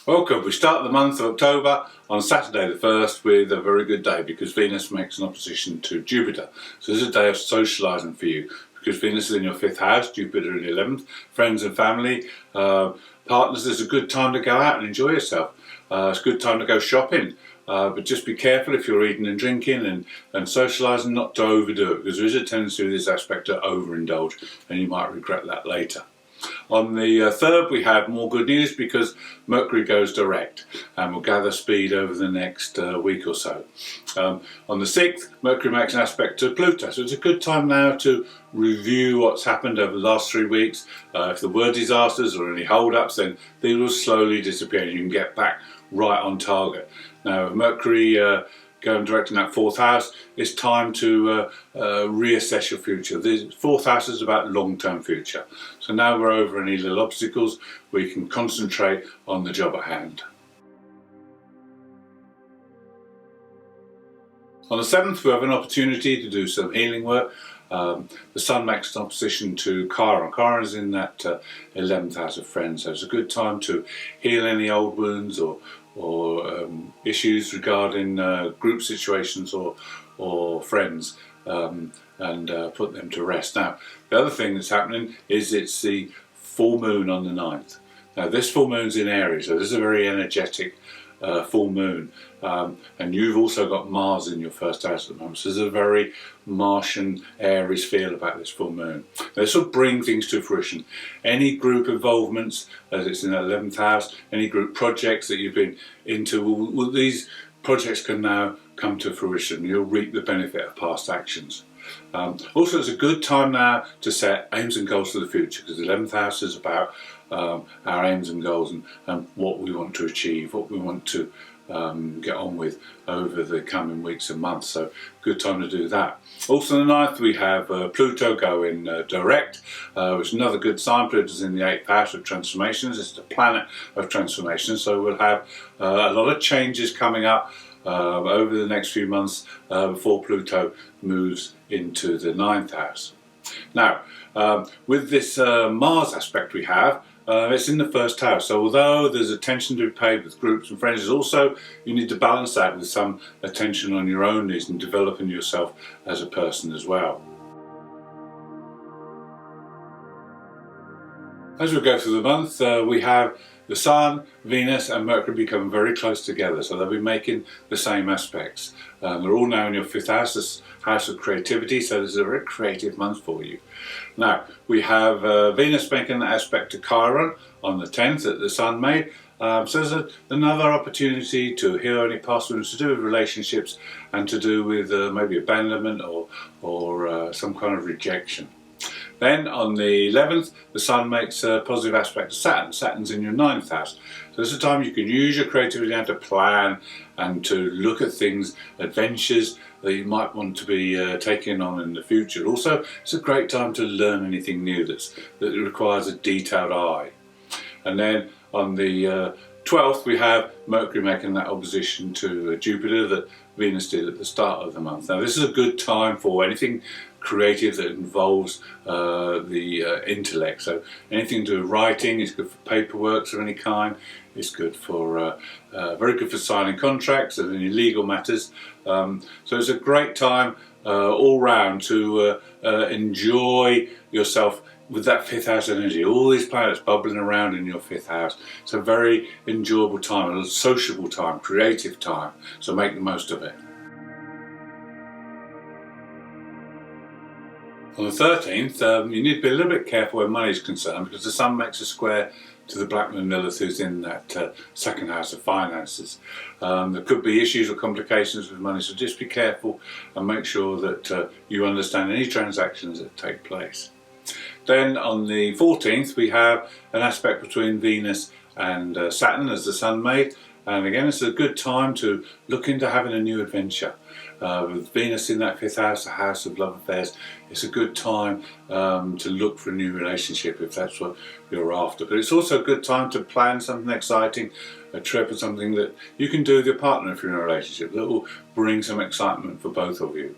Welcome. We start the month of October on Saturday the 1st with a very good day because Venus makes an opposition to Jupiter. So this is a day of socialising for you because Venus is in your 5th house, Jupiter in the 11th. Friends and family, partners, it's a good time to go out and enjoy yourself. It's a good time to go shopping. But just be careful if you're eating and drinking and socialising not to overdo it, because there is a tendency with this aspect to overindulge and you might regret that later. On the 3rd we have more good news because Mercury goes direct and will gather speed over the next week or so. On the 6th Mercury makes an aspect to Pluto, so it's a good time now to review what's happened over the last 3 weeks. If there were disasters or any hold-ups, then they will slowly disappear and you can get back right on target. Now with Mercury going direct in that 4th house, it's time to reassess your future. The 4th house is about long-term future. So now we're over any little obstacles, we can concentrate on the job at hand. On the 7th we have an opportunity to do some healing work. The Sun makes an opposition to Chiron. Chiron is in that 11th house of friends, so it's a good time to heal any old wounds or issues regarding group situations or friends and put them to rest. Now the other thing that's happening is it's the full moon on the 9th. Now this full moon's in Aries, so this is a very energetic full moon, and you've also got Mars in your 1st house at the moment, so there's a very Martian Aries feel about this full moon. This will bring things to fruition. Any group involvements, as it's in that 11th house, any group projects that you've been into, these projects can now come to fruition. You'll reap the benefit of past actions. Also, it's a good time now to set aims and goals for the future, because the 11th house is about our aims and goals and what we want to achieve, what we want to get on with over the coming weeks and months. So good time to do that. Also on the 9th we have Pluto going direct, which is another good sign. Pluto's in the 8th house of transformations. It's the planet of transformation, so we'll have a lot of changes coming up over the next few months before Pluto moves into the 9th house. Now with this Mars aspect we have, it's in the 1st house, so although there's attention to be paid with groups and friends, also you need to balance that with some attention on your own needs and developing yourself as a person as well. As we go through the month, we have the Sun, Venus and Mercury become very close together, so they'll be making the same aspects. They're all now in your 5th house, this house of creativity, so this is a very creative month for you. Now, we have Venus making an aspect to Chiron on the 10th that the Sun made. So there's another opportunity to heal any past wounds to do with relationships and to do with maybe abandonment or some kind of rejection. Then on the 11th, the Sun makes a positive aspect to Saturn. Saturn's in your 9th house. So this is a time you can use your creativity now to plan and to look at things, adventures that you might want to be taking on in the future. Also, it's a great time to learn anything new that requires a detailed eye. And then on the 12th, we have Mercury making that opposition to Jupiter that Venus did at the start of the month. Now this is a good time for anything creative that involves the intellect. So anything to do with writing is good for paperwork of any kind. It's good for very good for signing contracts and any legal matters. So it's a great time all round to enjoy yourself with that 5th house energy. All these planets bubbling around in your 5th house. It's a very enjoyable time, a sociable time, creative time. So make the most of it. On the 13th, you need to be a little bit careful where money is concerned, because the Sun makes a square to the Black Moon Lilith, who's in that 2nd house of finances. There could be issues or complications with money, so just be careful and make sure that you understand any transactions that take place. Then on the 14th we have an aspect between Venus and Saturn, as the Sun made, and again it's a good time to look into having a new adventure. With Venus in that 5th house, the house of love affairs, it's a good time to look for a new relationship if that's what you're after. But it's also a good time to plan something exciting, a trip or something that you can do with your partner if you're in a relationship that will bring some excitement for both of you.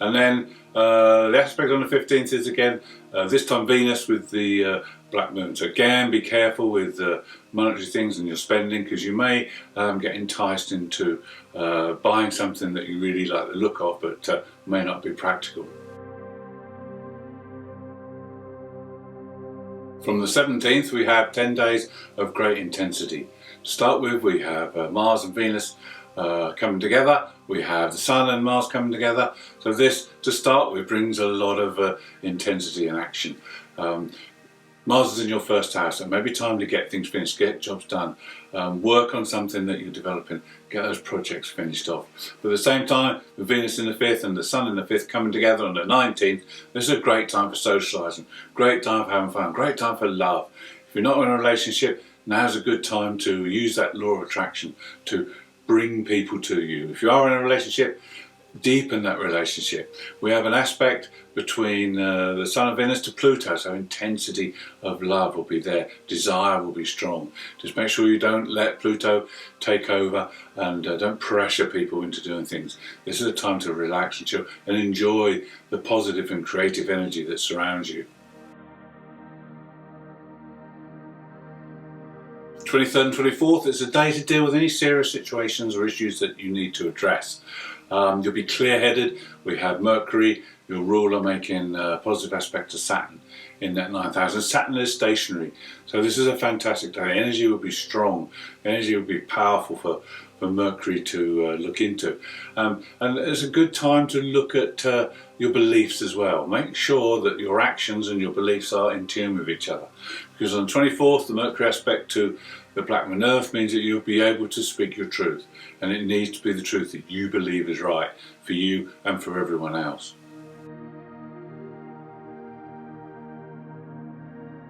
And then the aspect on the 15th is again this time Venus with the black moon. So again, be careful with monetary things and your spending, because you may get enticed into buying something that you really like the look of, but may not be practical. From the 17th, we have 10 days of great intensity. To start with, we have Mars and Venus coming together. We have the Sun and Mars coming together. So this, to start with, brings a lot of intensity and action. Mars is in your first house, so maybe time to get things finished, get jobs done, work on something that you're developing, get those projects finished off. But at the same time, with Venus in the 5th and the Sun in the 5th coming together on the 19th, this is a great time for socialising, great time for having fun, great time for love. If you're not in a relationship, now's a good time to use that law of attraction to bring people to you. If you are in a relationship, deepen that relationship. We have an aspect between the Sun and Venus to Pluto, so intensity of love will be there, desire will be strong. Just make sure you don't let Pluto take over and don't pressure people into doing things. This is a time to relax and chill and enjoy the positive and creative energy that surrounds you. 23rd and 24th, it's a day to deal with any serious situations or issues that you need to address. You'll be clear-headed. We have Mercury, your ruler, making a positive aspect to Saturn in that 9th house. And Saturn is stationary. So this is a fantastic day. Energy will be strong. Energy will be powerful for Mercury to look into. And it's a good time to look at your beliefs as well. Make sure that your actions and your beliefs are in tune with each other. Because on the 24th, the Mercury aspect to the black moon Earth means that you'll be able to speak your truth. And it needs to be the truth that you believe is right for you and for everyone else.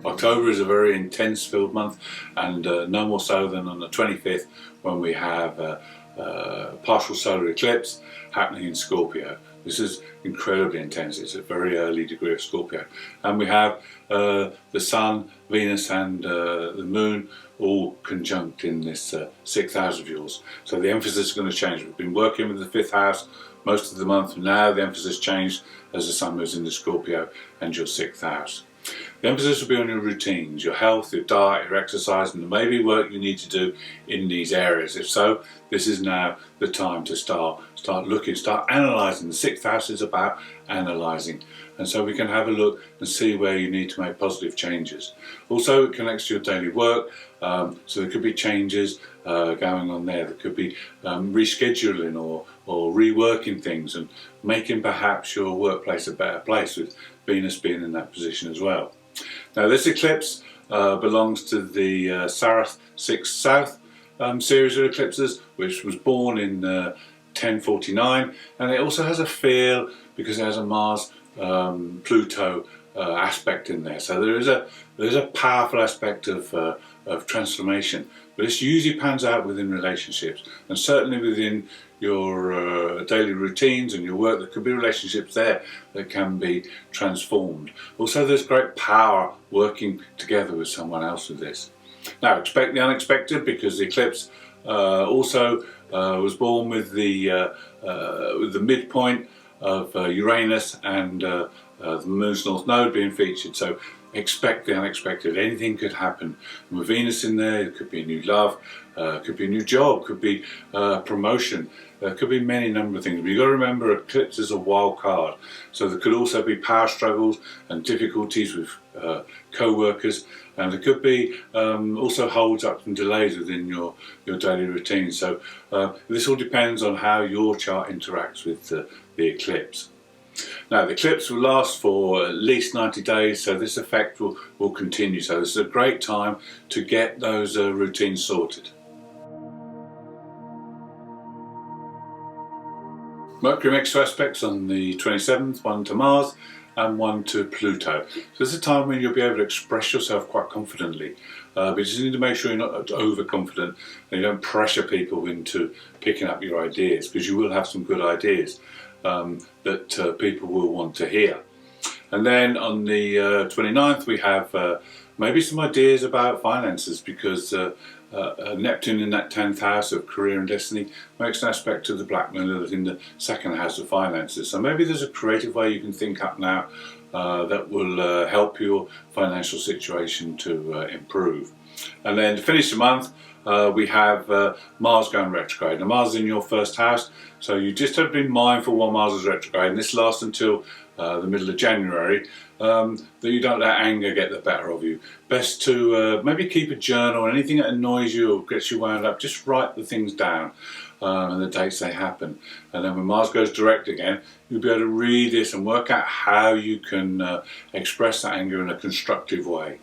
October is a very intense filled month, and no more so than on the 25th, when we have partial solar eclipse happening in Scorpio. This is incredibly intense. It's a very early degree of Scorpio. And we have the Sun, Venus and the Moon all conjunct in this 6th house of yours. So the emphasis is going to change. We've been working with the 5th house most of the month. Now the emphasis changed as the Sun moves into Scorpio and your 6th house. The emphasis will be on your routines, your health, your diet, your exercise, and there may be work you need to do in these areas. If so, this is now the time to start looking, start analysing. The 6th house is about analysing, and so we can have a look and see where you need to make positive changes. Also, it connects to your daily work, so there could be changes going on there. There could be rescheduling or reworking things and making perhaps your workplace a better place, with Venus being in that position as well. Now this eclipse belongs to the Saras 6 South series of eclipses, which was born in 1049, and it also has a feel because it has a Mars Pluto aspect in there. So there is a powerful aspect of transformation, but this usually pans out within relationships, and certainly within your daily routines and your work. There could be relationships there that can be transformed. Also, there's great power working together with someone else with this. Now, expect the unexpected, because the eclipse also was born with the midpoint of Uranus and the Moon's North Node being featured. So expect the unexpected. Anything could happen. And with Venus in there, it could be a new love, could be a new job, could be promotion. There could be many number of things. But you've got to remember, eclipse is a wild card. So there could also be power struggles and difficulties with co-workers, and there could be also hold-ups and delays within your daily routine. So this all depends on how your chart interacts with the eclipse. Now the eclipse will last for at least 90 days, so this effect will continue. So this is a great time to get those routines sorted. Mercury makes two aspects on the 27th, one to Mars and one to Pluto. So this is a time when you'll be able to express yourself quite confidently. But you just need to make sure you're not overconfident and you don't pressure people into picking up your ideas, because you will have some good ideas that people will want to hear. And then on the 29th we have maybe some ideas about finances, because Neptune in that 10th house of career and destiny makes an aspect to the black moon in the 2nd house of finances. So maybe there's a creative way you can think up now that will help your financial situation to improve. And then to finish the month, we have Mars going retrograde. Now Mars is in your first house, so you just have to be mindful while Mars is retrograde, and this lasts until the middle of January, that you don't let anger get the better of you. Best to maybe keep a journal, and anything that annoys you or gets you wound up, just write the things down and the dates they happen. And then when Mars goes direct again, you'll be able to read this and work out how you can express that anger in a constructive way.